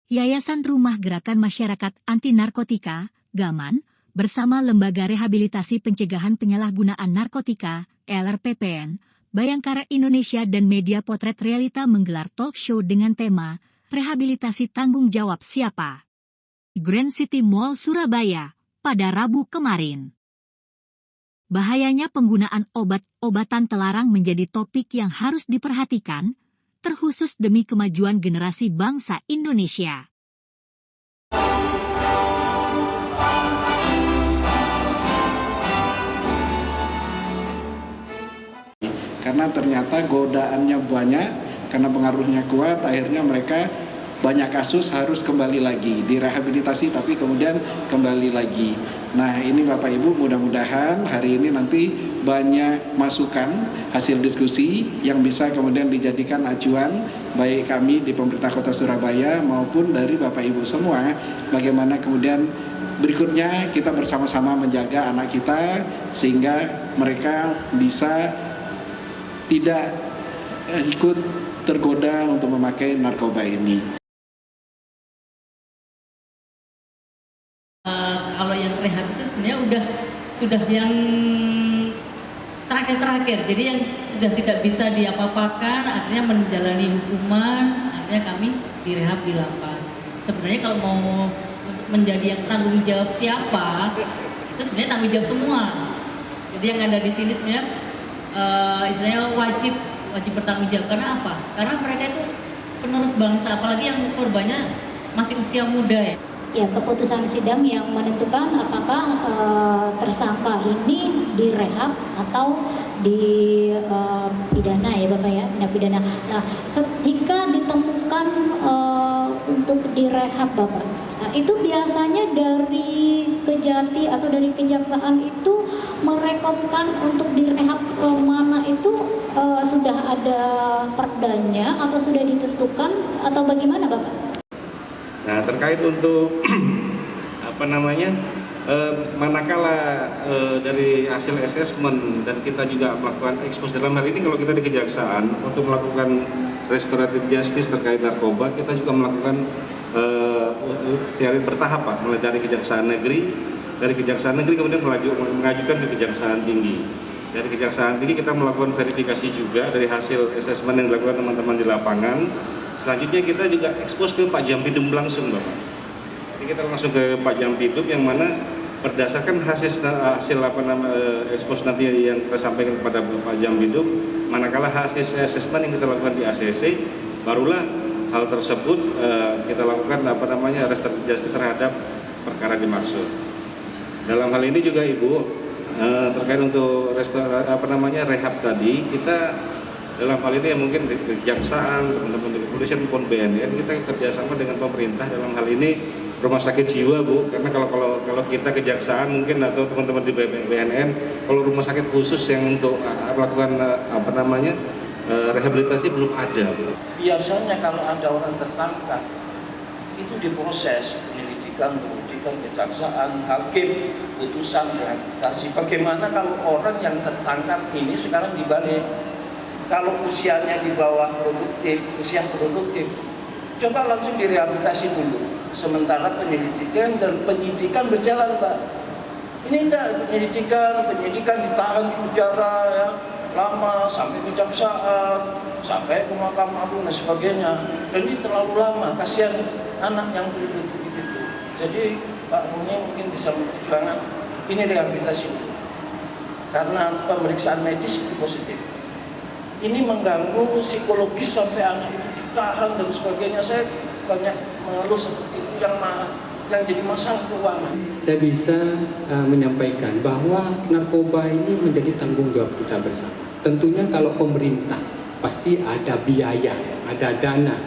Yayasan Rumah Gerakan Masyarakat Anti Narkotika, GAMAN, bersama Lembaga Rehabilitasi Pencegahan Penyalahgunaan Narkotika, LRPPN, Bayangkara Indonesia dan Media Potret Realita menggelar talk show dengan tema Rehabilitasi Tanggung Jawab Siapa? Grand City Mall Surabaya, pada Rabu kemarin. Bahayanya penggunaan obat-obatan terlarang menjadi topik yang harus diperhatikan, terkhusus demi kemajuan generasi bangsa Indonesia. Karena ternyata godaannya banyak, karena pengaruhnya kuat, akhirnya mereka banyak kasus harus kembali lagi, direhabilitasi tapi kemudian kembali lagi. Nah ini Bapak Ibu, mudah-mudahan hari ini nanti banyak masukan hasil diskusi yang bisa kemudian dijadikan acuan baik kami di pemerintah Kota Surabaya maupun dari Bapak Ibu semua, bagaimana kemudian berikutnya kita bersama-sama menjaga anak kita sehingga mereka bisa tidak ikut tergoda untuk memakai narkoba ini. Kalau yang rehab itu sebenarnya sudah yang terakhir, jadi yang sudah tidak bisa diapa-apakan, akhirnya menjalani hukuman, akhirnya kami direhab di lapas. Sebenarnya kalau mau menjadi yang tanggung jawab siapa, itu sebenarnya tanggung jawab semua. Jadi yang ada di sini sebenarnya istilahnya wajib bertanggung jawab. Karena apa? Karena mereka itu penerus bangsa, apalagi yang korbannya masih usia muda ya. Ya, keputusan sidang yang menentukan apakah tersangka ini direhab atau dipidana ya Bapak ya, tindak pidana. Nah, jika ditemukan untuk direhab Bapak, nah itu biasanya dari Kejati atau dari Kejaksaan itu merekomkan untuk direhab mana itu sudah ada perdanya atau sudah ditentukan atau bagaimana Bapak? Nah terkait untuk manakala dari hasil asesmen dan kita juga melakukan ekspos dalam hal ini, kalau kita di Kejaksaan untuk melakukan restoratif justice terkait narkoba, kita juga melakukan teori bertahap Pak, mulai dari Kejaksaan Negeri kemudian mengajukan ke Kejaksaan Tinggi. Dari Kejaksaan Tinggi kita melakukan verifikasi juga dari hasil asesmen yang dilakukan teman-teman di lapangan. Selanjutnya kita juga ekspos ke Pak Jampidum langsung Bapak. Jadi kita langsung ke Pak Jampidum yang mana berdasarkan hasil ekspos nanti yang kita sampaikan kepada Pak Jampidum, manakala hasil asesmen yang kita lakukan di ACC, barulah hal tersebut kita lakukan restoratif justice terhadap perkara dimaksud. Dalam hal ini juga Ibu terkait untuk rehab tadi, kita dalam hal ini mungkin di Kejaksaan, teman-teman di kepolisian maupun BNN, kita kerjasama dengan pemerintah dalam hal ini rumah sakit jiwa Bu, karena kalau kita Kejaksaan mungkin atau teman-teman di BNN, kalau rumah sakit khusus yang untuk melakukan rehabilitasi belum ada Bu. Biasanya kalau ada orang tertangkap itu diproses penyelidikan, Kejaksaan, hakim, putusan rehabilitasi. Bagaimana kalau orang yang tertangkap ini sekarang dibalik? Kalau usianya di bawah usia produktif, coba langsung direhabilitasi dulu. Sementara penyelidikan dan penyidikan berjalan, Pak. Ini enggak, penyidikan ditahan di penjara ya, lama sampai kejaksaan, sampai ke Mahkamah Agung dan sebagainya. Dan ini terlalu lama, kasihan anak yang begitu. Jadi Pak Muni mungkin bisa memperjuangkan ini rehabilitasi. Karena pemeriksaan medis itu positif. Ini mengganggu psikologis sampai anak itu ditahan dan sebagainya. Saya banyak mengeluh seperti itu yang jadi masalah keuangan. Saya bisa menyampaikan bahwa narkoba ini menjadi tanggung jawab kita bersama. Tentunya kalau pemerintah pasti ada biaya, ada dana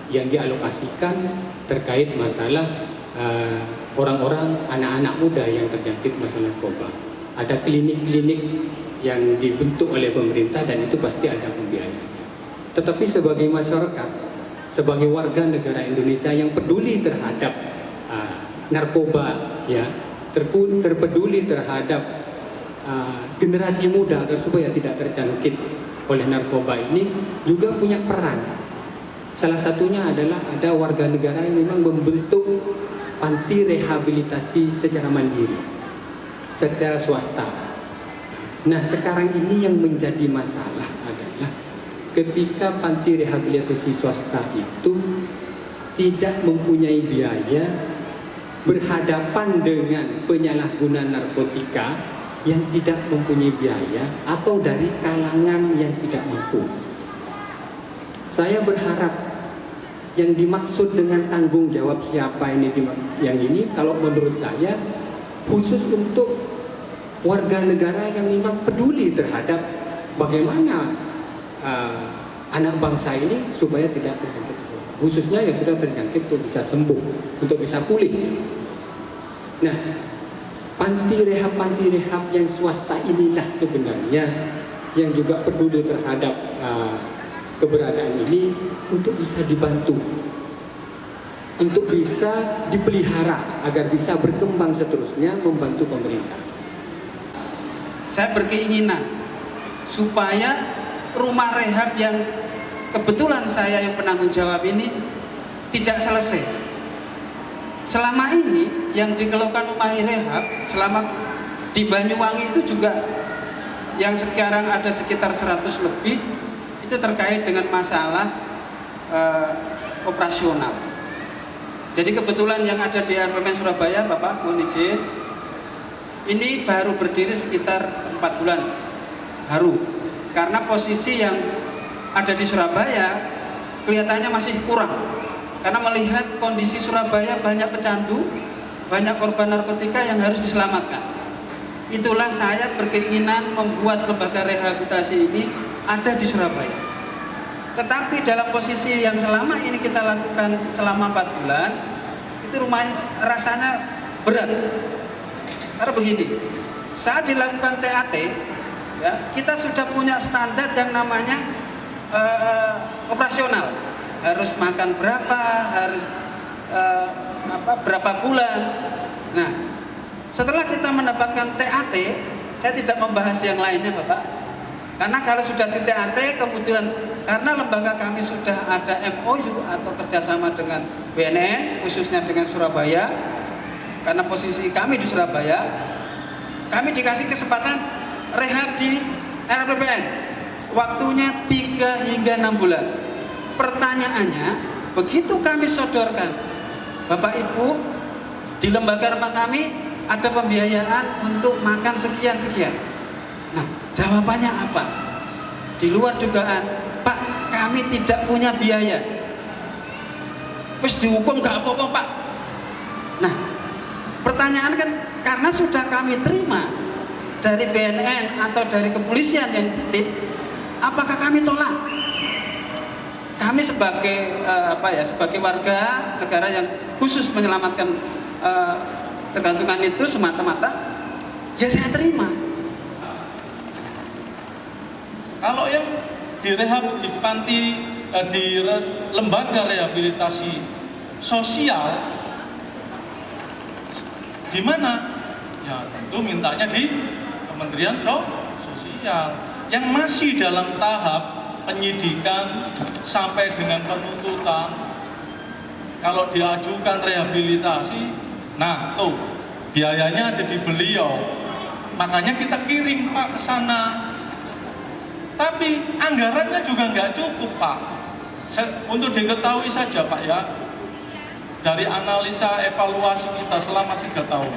yang dialokasikan terkait masalah orang-orang, anak-anak muda yang terjangkit masalah narkoba. Ada klinik-klinik yang dibentuk oleh pemerintah dan itu pasti ada pembiayaan. Tetapi sebagai masyarakat, sebagai warga negara Indonesia yang peduli terhadap narkoba, ya, terpeduli terhadap generasi muda agar supaya tidak terjangkit oleh narkoba ini, juga punya peran Salah satunya adalah ada warga negara yang memang membentuk panti rehabilitasi secara mandiri, secara swasta. Nah, sekarang ini yang menjadi masalah adalah ketika panti rehabilitasi swasta itu tidak mempunyai biaya, berhadapan dengan penyalahgunaan narkotika yang tidak mempunyai biaya atau dari kalangan yang tidak mampu. Saya berharap yang dimaksud dengan tanggung jawab siapa yang ini, kalau menurut saya khusus untuk warga negara yang memang peduli terhadap bagaimana anak bangsa ini supaya tidak terjangkit, khususnya yang sudah terjangkit untuk bisa sembuh, untuk bisa pulih. Nah, panti rehab yang swasta inilah sebenarnya yang juga peduli terhadap keberadaan ini untuk bisa dibantu, untuk bisa dipelihara agar bisa berkembang seterusnya, membantu pemerintah. Saya berkeinginan supaya rumah rehab yang kebetulan saya yang penanggung jawab ini tidak selesai. Selama ini yang dikeluhkan rumah rehab selama di Banyuwangi itu juga yang sekarang ada sekitar 100 lebih, itu terkait dengan masalah operasional. Jadi kebetulan yang ada di RPPN Surabaya, Bapak mohon izin, ini baru berdiri sekitar 4 bulan baru, karena posisi yang ada di Surabaya kelihatannya masih kurang, karena melihat kondisi Surabaya banyak pecandu, banyak korban narkotika yang harus diselamatkan. Itulah saya berkeinginan membuat lembaga rehabilitasi ini ada di Surabaya. Tetapi dalam posisi yang selama ini kita lakukan selama 4 bulan, itu rumah rasanya berat. Karena begini, saat dilakukan TAT, ya, kita sudah punya standar yang namanya operasional. Harus makan berapa, harus berapa bulan. Nah, setelah kita mendapatkan TAT, saya tidak membahas yang lainnya, Bapak. Karena kalau sudah di TAT, kemudian karena lembaga kami sudah ada MOU atau kerjasama dengan BNN, khususnya dengan Surabaya, karena posisi kami di Surabaya, kami dikasih kesempatan rehab di RPPN. Waktunya 3 hingga 6 bulan. Pertanyaannya, begitu kami sodorkan, Bapak Ibu, di lembaga rumah kami ada pembiayaan untuk makan sekian-sekian. Nah, jawabannya apa? Di luar dugaan, Pak, kami tidak punya biaya. Wis dihukum gak apa-apa, Pak. Nah, pertanyaan kan, karena sudah kami terima dari BNN atau dari kepolisian yang titip, apakah kami tolak? Kami sebagai sebagai warga negara yang khusus menyelamatkan kegantungan itu semata-mata, ya saya terima. Kalau yang direhab di panti, di lembaga rehabilitasi sosial, di mana? Ya tentu mintanya di Kementerian Sosial yang masih dalam tahap penyidikan sampai dengan penuntutan. Kalau diajukan rehabilitasi, nah tuh biayanya ada di beliau, makanya kita kirim Pak ke sana. Tapi anggarannya juga nggak cukup, Pak. Untuk diketahui saja, Pak, ya, dari analisa evaluasi kita selama 3 tahun,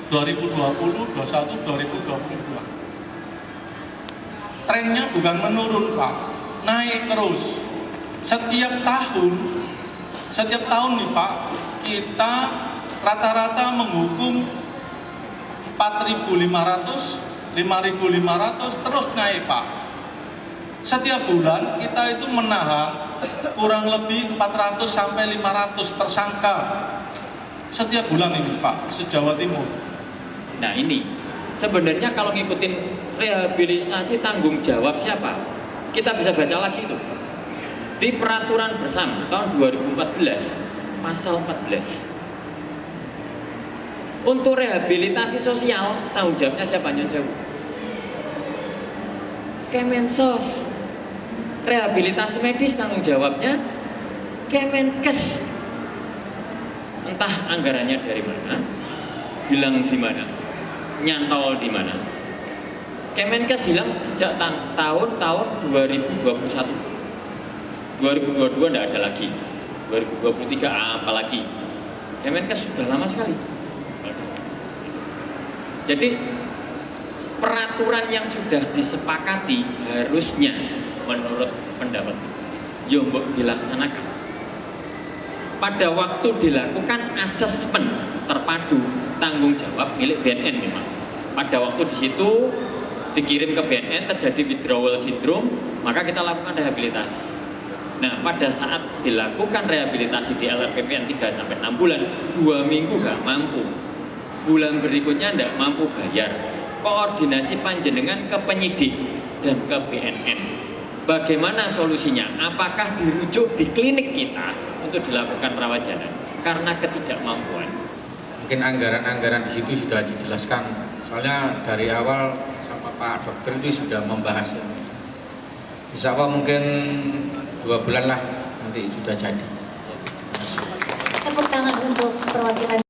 2020, 2021, 2022, trennya bukan menurun, Pak, naik terus. Setiap tahun nih, Pak, kita rata-rata menghukum 4.500, 5.500, terus naik, Pak. Setiap bulan kita itu menahan kurang lebih 400 sampai 500 tersangka setiap bulan ini, Pak, se-Jawa Timur. Nah ini sebenarnya kalau ngikutin rehabilitasi tanggung jawab siapa? Kita bisa baca lagi itu di peraturan bersama tahun 2014 pasal 14. Untuk rehabilitasi sosial tanggung jawabnya siapa? Nyonya Kemensos. Rehabilitasi medis tanggung jawabnya Kemenkes entah anggarannya dari mana, hilang di mana, nyantol di mana. Kemenkes hilang sejak tahun 2021. 2022 tidak ada lagi. 2023 apalagi. Kemenkes sudah lama sekali. Jadi peraturan yang sudah disepakati harusnya menurut pendapat Yombok dilaksanakan. Pada waktu dilakukan asesmen terpadu tanggung jawab milik BNN memang. Pada waktu di situ dikirim ke BNN terjadi withdrawal syndrome, maka kita lakukan rehabilitasi. Nah, pada saat dilakukan rehabilitasi di LRPPN 3 sampai 6 bulan, 2 minggu nggak mampu. Bulan berikutnya nggak mampu bayar. Koordinasi panjenengan ke penyidik dan ke BNN. Bagaimana solusinya? Apakah dirujuk di klinik kita untuk dilakukan rawat jalan karena ketidakmampuan? Mungkin anggaran-anggaran di situ sudah dijelaskan. Soalnya dari awal sama Pak Dokter itu sudah membahas. Insya Allah mungkin 2 bulan lah nanti sudah jadi. Tepuk tangan untuk perwakilan